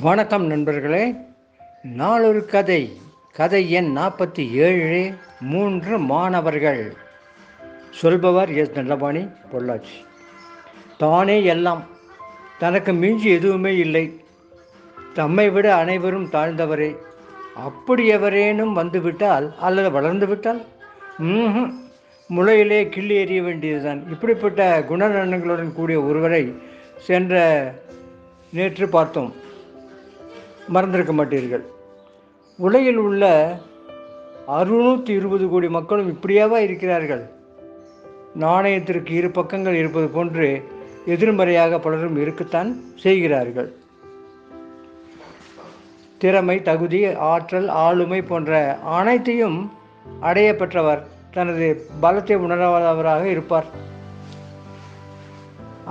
வணக்கம் நண்பர்களே. நாளொரு கதை. கதை எண் 47. 3 மாணவர்கள். சொல்பவர் எஸ். நல்லபாணி, பொள்ளாச்சி. தானே எல்லாம், தனக்கு மிஞ்சி எதுவுமே இல்லை, தம்மை விட அனைவரும் தாழ்ந்தவரே. அப்படி எவரேனும் வந்துவிட்டால் அல்லது வளர்ந்து விட்டால் முளையிலே கிள்ளி எறிய வேண்டியதுதான். இப்படிப்பட்ட குணநலன்களுடன் கூடிய ஒருவரை நேற்று பார்த்தோம், மறந்திருக்க மாட்டீர்கள். உலகில் உள்ள 620 கோடி மக்களும் இப்படியாவா இருக்கிறார்கள்? நாணயத்திற்கு இரு பக்கங்கள் இருப்பது போன்று எதிர்மறையாக பலரும் இருக்கத்தான் செய்கிறார்கள். திறமை, தகுதி, ஆற்றல், ஆளுமை போன்ற அனைத்தையும் அடைய பெற்றவர் தனது பலத்தை உணராதவராக இருப்பார்,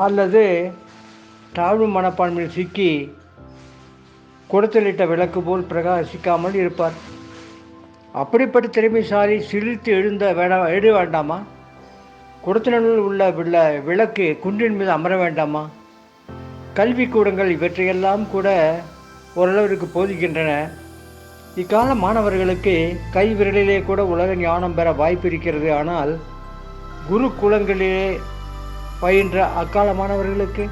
அல்லது தாழ்வு மனப்பான்மையில் சிக்கி கொடுத்தலிட்ட விளக்கு போல் பிரகாசிக்காமல் இருப்பார். அப்படிப்பட்ட திறமைசாலி சிரித்து எழு வேண்டாமா? கொடுத்தலில் உள்ள விளக்கு குன்றின் மீது அமர வேண்டாமா? கல்வி கூடங்கள் இவற்றையெல்லாம் கூட ஓரளவிற்கு போதிக்கின்றன. இக்கால மாணவர்களுக்கு கை விரலிலே கூட உலக ஞானம் பெற வாய்ப்பு இருக்கிறது. ஆனால் குருகுலங்களிலே பயின்ற அக்கால மாணவர்களுக்கு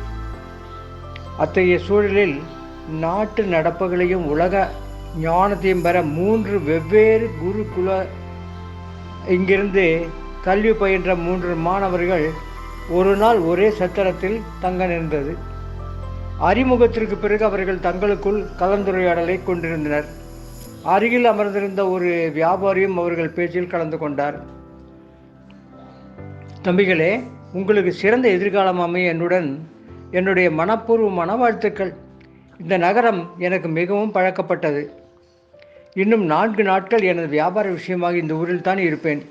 அத்தகைய சூழலில் நாட்டு நடப்புகளையும் உலக ஞானத்தையும் பெற 3 வெவ்வேறு குருகுல இங்கிருந்து கல்வி பயின்ற 3 மாணவர்கள் ஒரு நாள் ஒரே சத்திரத்தில் தங்க நேர்ந்தது. அறிமுகத்திற்கு பிறகு அவர்கள் தங்களுக்குள் கலந்துரையாடலை கொண்டிருந்தனர். அருகில் அமர்ந்திருந்த ஒரு வியாபாரியும் அவர்கள் பேச்சில் கலந்து கொண்டார். தம்பிகளே, உங்களுக்கு சிறந்த எதிர்காலம் அமைய என்னுடைய மனப்பூர்வமான வாழ்த்துக்கள். இந்த நகரம் எனக்கு மிகவும் பழக்கப்பட்டது. இன்னும் 4 நாட்கள் எனது வியாபார விஷயமாக இந்த ஊரில் தான் இருப்பேன்.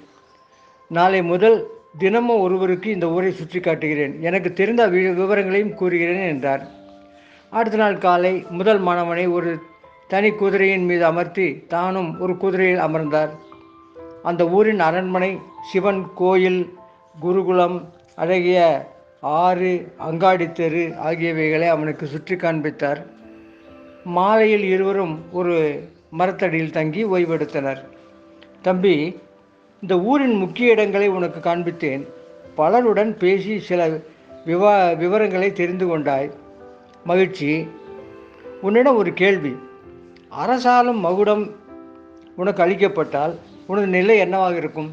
நாளை முதல் தினமும் ஒருவருக்கு இந்த ஊரை சுற்றி காட்டுகிறேன். எனக்கு தெரிந்த விவரங்களையும் கூறுகிறேன் என்றார். அடுத்த நாள் காலை முதல் மாணவனை ஒரு தனி குதிரையின் மீது அமர்த்தி தானும் ஒரு குதிரையில் அமர்ந்தார். அந்த ஊரின் அரண்மனை, சிவன் கோயில், குருகுலம், அழகிய ஆறு, அங்காடி தெரு ஆகியவைகளை அவனுக்கு சுற்றி காண்பித்தார். மாலையில் இருவரும் ஒரு மரத்தடியில் தங்கி ஓய்வெடுத்தனர். தம்பி, இந்த ஊரின் முக்கிய இடங்களை உனக்கு காண்பித்தேன். பலருடன் பேசி சில விவரங்களை தெரிந்து கொண்டாய். மகிழ்ச்சி. உன்னிடம் ஒரு கேள்வி. அரசாலும் மகுடம் உனக்கு அளிக்கப்பட்டால் உனது நிலை என்னவாக இருக்கும்?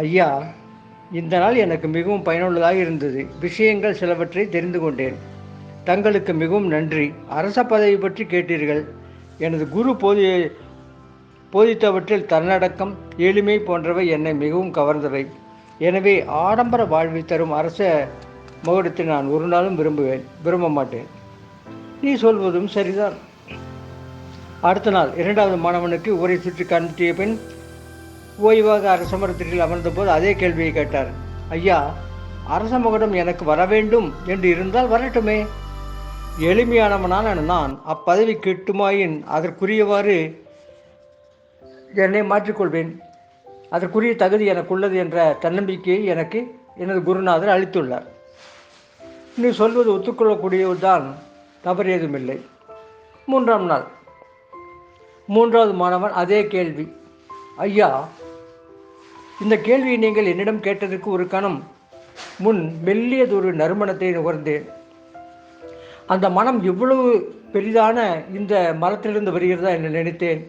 ஐயா, இந்த நாள் எனக்கு மிகவும் பயனுள்ளதாக இருந்தது. விஷயங்கள் சிலவற்றை தெரிந்து கொண்டேன். தங்களுக்கு மிகவும் நன்றி. அரச பதவி பற்றி கேட்டீர்கள். எனது குரு போதித்தவற்றில் தன்னடக்கம், எளிமை போன்றவை என்னை மிகவும் கவர்ந்தவை. எனவே ஆடம்பர வாழ்வை தரும் அரச மகுடத்தை நான் ஒரு நாளும் விரும்ப மாட்டேன். நீ சொல்வதும் சரிதான். அடுத்த நாள் 2வது மாணவனுக்கு ஊரை சுற்றி காண்பித்திய பின் ஓய்வாக அரச மரத்தில் அமர்ந்தபோது அதே கேள்வியை கேட்டார். ஐயா, அரச மகுடம் எனக்கு வர வேண்டும் என்று இருந்தால் வரட்டுமே. எளிமையானவனான நான் அப்பதவி கிட்டுமாயின் அதற்குரியவாறு என்னை மாற்றிக்கொள்வேன். அதற்குரிய தகுதி எனக்குள்ளது என்ற தன்னம்பிக்கையை எனக்கு எனது குருநாதர் அளித்துள்ளார். நீ சொல்வது ஒத்துக்கொள்ளக்கூடியதுதான், தவறு ஏதுமில்லை. 3ஆம் நாள் 3வது மாணவன் அதே கேள்வி. ஐயா, இந்த கேள்வியை நீங்கள் என்னிடம் கேட்டதற்கு ஒரு கணம் முன் மெல்லியதொரு நறுமணத்தை நுகர்ந்தேன். அந்த மனம் இவ்வளவு பெரிதான இந்த மரத்திலிருந்து வருகிறதா என்று நினைத்தேன்.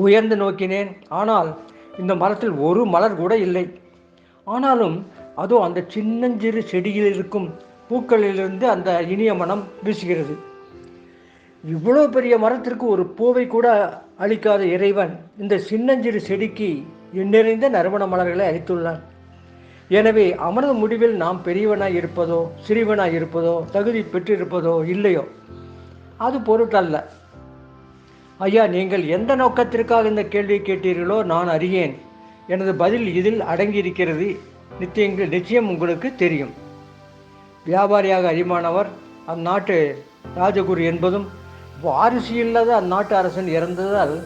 உயர்ந்து நோக்கினேன். ஆனால் இந்த மரத்தில் ஒரு மலர் கூட இல்லை. ஆனாலும் அதோ அந்த சின்னஞ்சிறு செடியில் இருக்கும் பூக்களிலிருந்து அந்த இனிய மனம் வீசுகிறது. இவ்வளோ பெரிய மரத்திற்கு ஒரு பூவை கூட அளிக்காத இறைவன் இந்த சின்னஞ்சிறு செடிக்கு எண்ணிறைந்த நறுமண மலர்களை அளித்துள்ளான். எனவே அமர்ந்த முடிவில் நாம் பெரியவனாய் இருப்பதோ சிறியவனாய் இருப்பதோ தகுதி பெற்றிருப்பதோ இல்லையோ அது பொருட்டல்ல. ஐயா, நீங்கள் எந்த நோக்கத்திற்காக இந்த கேள்வியை கேட்டீர்களோ நான் அறியேன். எனது பதில் இதில் அடங்கியிருக்கிறது. நிச்சயம் உங்களுக்கு தெரியும். வியாபாரியாக அறிமானவர், அந்நாட்டு ராஜகுரு என்பதும் வாரிசு இல்லாத அந்நாட்டு அரசன் இறந்ததால்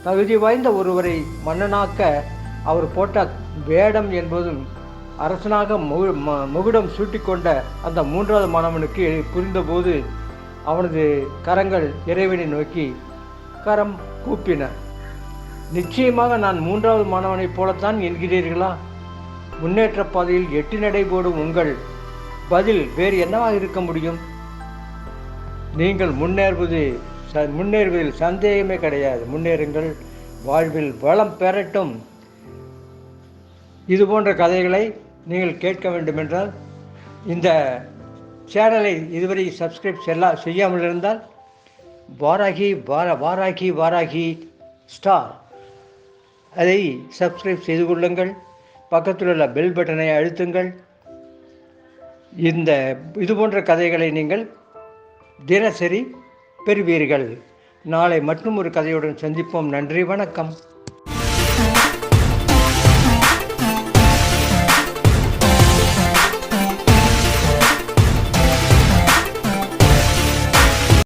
தகுதி வாய்ந்த ஒருவரை மன்னனாக்க அவர் போட்ட வேடம் என்பதும் அரசனாக முகுடம் சூட்டிக்கொண்ட அந்த மூன்றாவது மாணவனுக்கு புரிந்தபோது அவனது கரங்கள் இறைவனை நோக்கி கரம் கூப்பின. நிச்சயமாக நான் மூன்றாவது மாணவனைப் போலத்தான் என்கிறீர்களா? முன்னேற்ற பாதையில் 8 நடை போடும் உங்கள் பதில் வேறு என்னவாக இருக்க முடியும்? நீங்கள் முன்னேறுவதில் சந்தேகமே கிடையாது. முன்னேறுங்கள், வாழ்வில் வளம் பெறட்டும். இது போன்ற கதைகளை நீங்கள் கேட்க வேண்டுமென்றால் இந்த சேனலை இதுவரை சப்ஸ்கிரைப் செய்யாமல் இருந்தால் வாராகி ஸ்டார் அதை சப்ஸ்கிரைப் செய்து கொள்ளுங்கள். பக்கத்தில் உள்ள பெல் பட்டனை அழுத்துங்கள். இது போன்ற கதைகளை நீங்கள் தினசரி பெறுவீர்கள். நாளை மற்றும் ஒரு கதையுடன் சந்திப்போம். நன்றி, வணக்கம்.